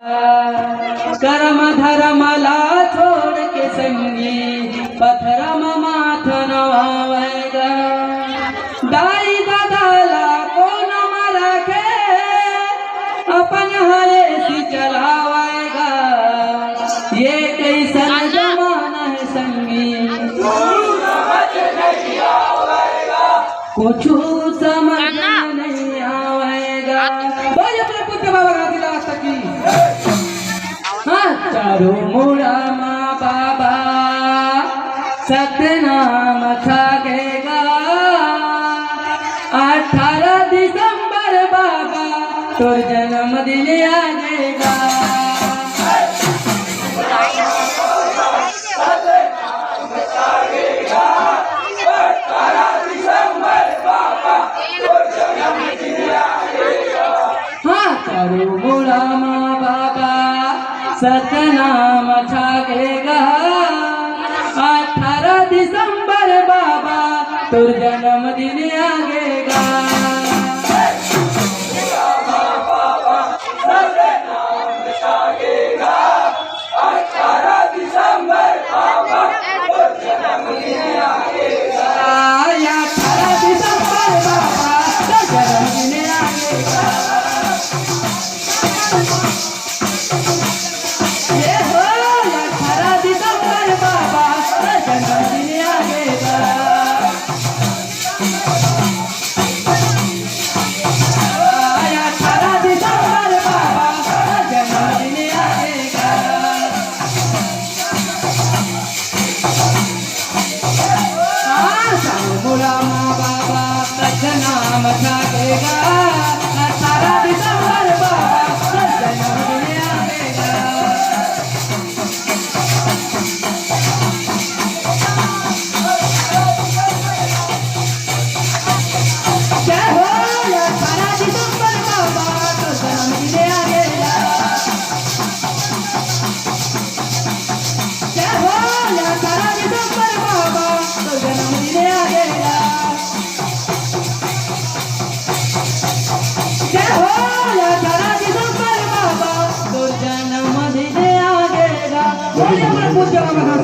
कर्म धर्मला छोड़ के संगी पथरम माथ नवावेगा दाई दादाला कोन मरखे अपन हरे से चलावेगा ये कैसन जमाना है संगी कुछ समझ नहीं आवेगा। बोलिए अपने पुत्र बाबा का दिला सकी चारों मुड़ा माँ बाबा सतनाम खागेगा 18 दिसंबर बाबा तो जन्मदिन आएगा। चारों मुड़ा माँ बाबा सतनाम छागेगा 18 दिसंबर बाबा तो जन्मदिन आगेगा। नाम छागेगा 18 दिसंबर बाबा जन्मदिन आएगा। जय हो 18 दिसंबर बाबा तो जन्मदिन आएगा। जय हो 18 दिसंबर बाबा तो जन्मदिन आएगा। जय हो 18 दिसंबर बाबा तो जन्मदिन आएगा। बोलिए हमारे पूज्य बाबा का